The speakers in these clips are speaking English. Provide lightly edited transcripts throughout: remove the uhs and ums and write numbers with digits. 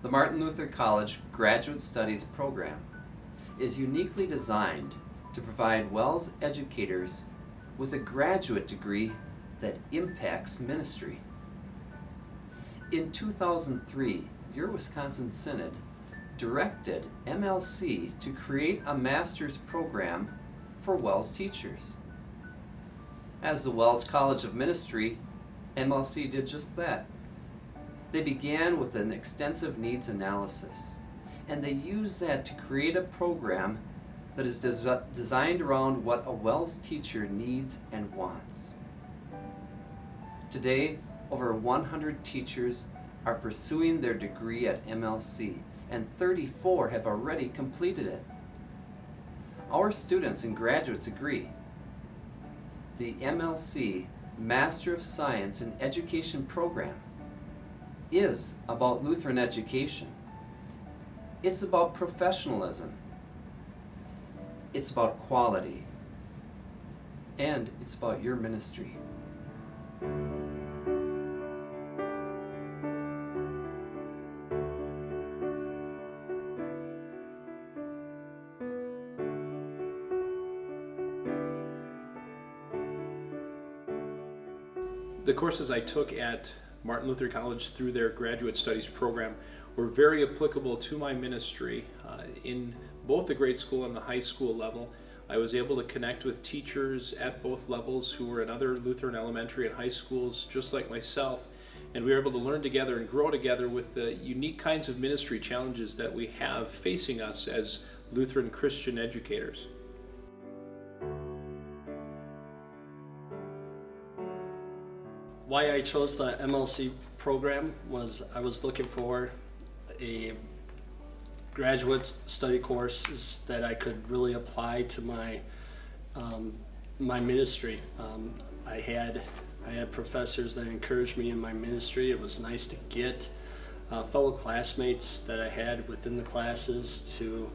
The Martin Luther College Graduate Studies program is uniquely designed to provide WELS educators with a graduate degree that impacts ministry. In 2003, your Wisconsin Synod directed MLC to create a master's program for WELS teachers. As the WELS College of Ministry, MLC did just that. They began with an extensive needs analysis, and they used that to create a program that is designed around what a WELS teacher needs and wants. Today, over 100 teachers are pursuing their degree at MLC, and 34 have already completed it. Our students and graduates agree. The MLC Master of Science in Education program is about Lutheran education. It's about professionalism. It's about quality. And it's about your ministry. The courses I took at Martin Luther College through their Graduate Studies program were very applicable to my ministry. In both the grade school and the high school level, I was able to connect with teachers at both levels who were in other Lutheran elementary and high schools just like myself, and we were able to learn together and grow together with the unique kinds of ministry challenges that we have facing us as Lutheran Christian educators. Why I chose the MLC program was I was looking for a graduate study courses that I could really apply to my my ministry. I had professors that encouraged me in my ministry. It was nice to get fellow classmates that I had within the classes to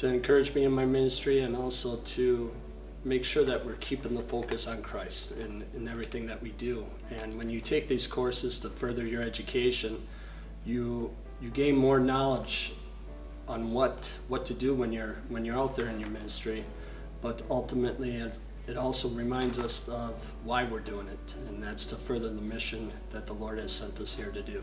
encourage me in my ministry, and also to make sure that we're keeping the focus on Christ in everything that we do. And when you take these courses to further your education, you gain more knowledge on what to do when you're out there in your ministry. But ultimately, it also reminds us of why we're doing it, and that's to further the mission that the Lord has sent us here to do.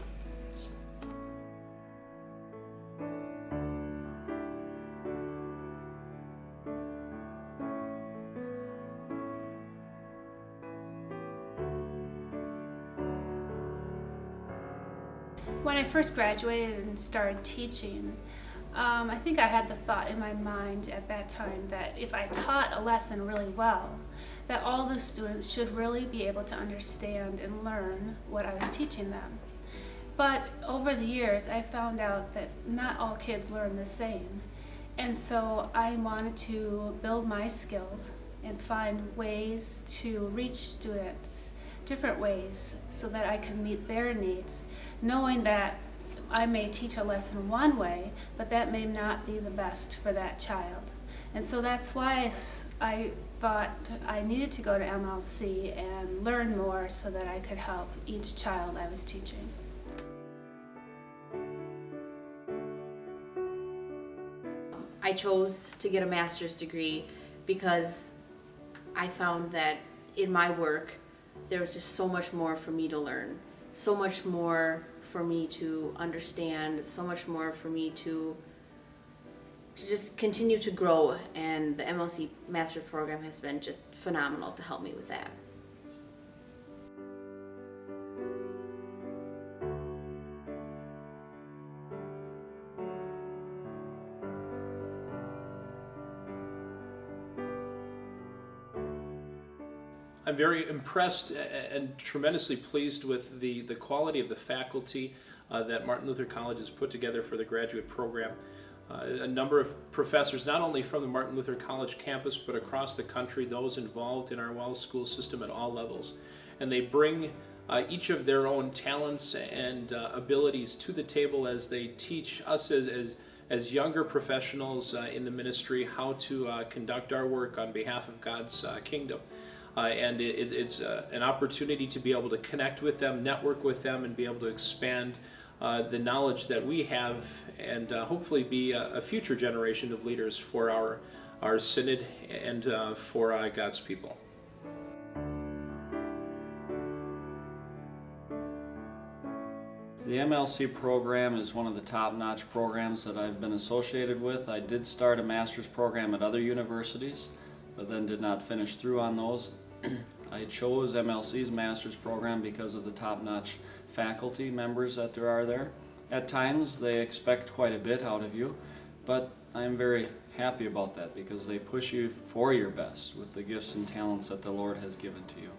When I first graduated and started teaching, I think I had the thought in my mind at that time that if I taught a lesson really well, that all the students should really be able to understand and learn what I was teaching them. But over the years, I found out that not all kids learn the same. And so I wanted to build my skills and find ways to reach students, different ways, so that I can meet their needs, knowing that I may teach a lesson one way, but that may not be the best for that child. And so that's why I thought I needed to go to MLC and learn more so that I could help each child I was teaching. I chose to get a master's degree because I found that in my work there was just so much more for me to learn, so much more for me to understand, so much more for me to just continue to grow, and the MLC Master's Program has been just phenomenal to help me with that. I'm very impressed and tremendously pleased with the quality of the faculty that Martin Luther College has put together for the graduate program. A number of professors, not only from the Martin Luther College campus, but across the country, those involved in our WELS school system at all levels. And they bring each of their own talents and abilities to the table as they teach us as younger professionals in the ministry how to conduct our work on behalf of God's kingdom. And it's an opportunity to be able to connect with them, network with them, and be able to expand the knowledge that we have, and hopefully be a future generation of leaders for our synod and for God's people. The MLC program is one of the top-notch programs that I've been associated with. I did start a master's program at other universities, but then did not finish through on those. I chose MLC's master's program because of the top-notch faculty members that there are there. At times they expect quite a bit out of you, but I'm very happy about that because they push you for your best with the gifts and talents that the Lord has given to you.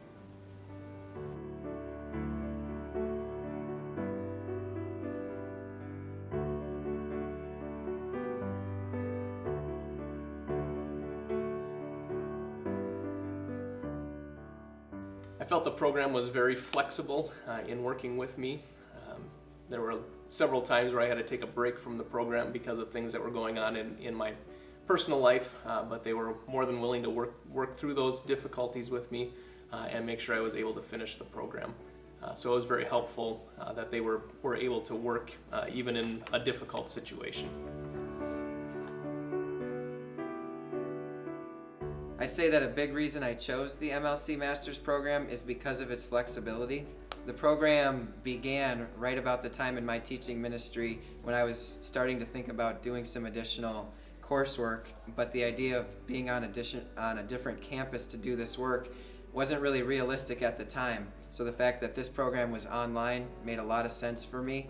I felt the program was very flexible in working with me. There were several times where I had to take a break from the program because of things that were going on in my personal life, but they were more than willing to work through those difficulties with me and make sure I was able to finish the program. So it was very helpful that they were able to work even in a difficult situation. I'd say that a big reason I chose the MLC Master's Program is because of its flexibility. The program began right about the time in my teaching ministry when I was starting to think about doing some additional coursework, but the idea of being on a different campus to do this work wasn't really realistic at the time. So the fact that this program was online made a lot of sense for me.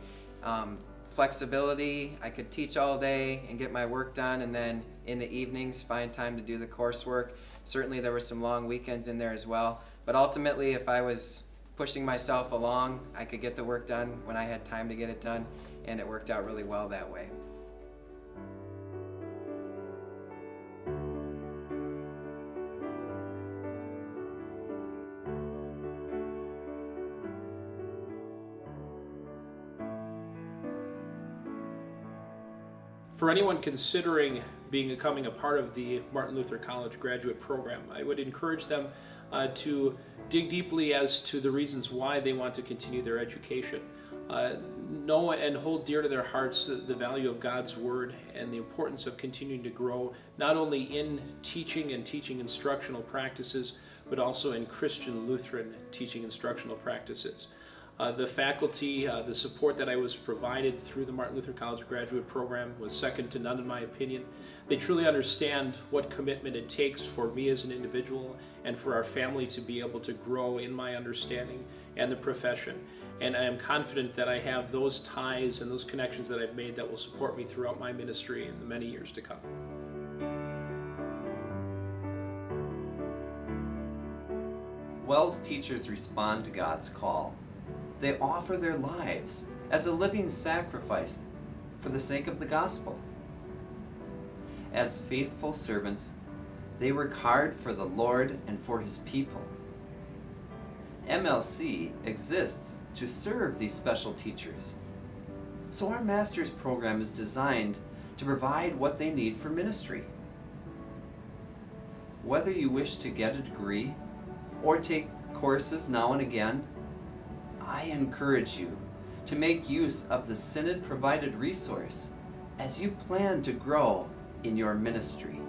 Flexibility, I could teach all day and get my work done, and then in the evenings find time to do the coursework. Certainly there were some long weekends in there as well, but ultimately if I was pushing myself along, I could get the work done when I had time to get it done, and it worked out really well that way. For anyone considering becoming a part of the Martin Luther College graduate program, I would encourage them to dig deeply as to the reasons why they want to continue their education. Know and hold dear to their hearts the value of God's Word and the importance of continuing to grow, not only in teaching and teaching instructional practices, but also in Christian Lutheran teaching instructional practices. The faculty, the support that I was provided through the Martin Luther College graduate program was second to none in my opinion. They truly understand what commitment it takes for me as an individual and for our family to be able to grow in my understanding and the profession. And I am confident that I have those ties and those connections that I've made that will support me throughout my ministry in the many years to come. WELS teachers respond to God's call. They offer their lives as a living sacrifice for the sake of the gospel. As faithful servants, they work hard for the Lord and for His people. MLC exists to serve these special teachers. So our master's program is designed to provide what they need for ministry. Whether you wish to get a degree or take courses now and again, I encourage you to make use of the Synod-provided resource as you plan to grow in your ministry.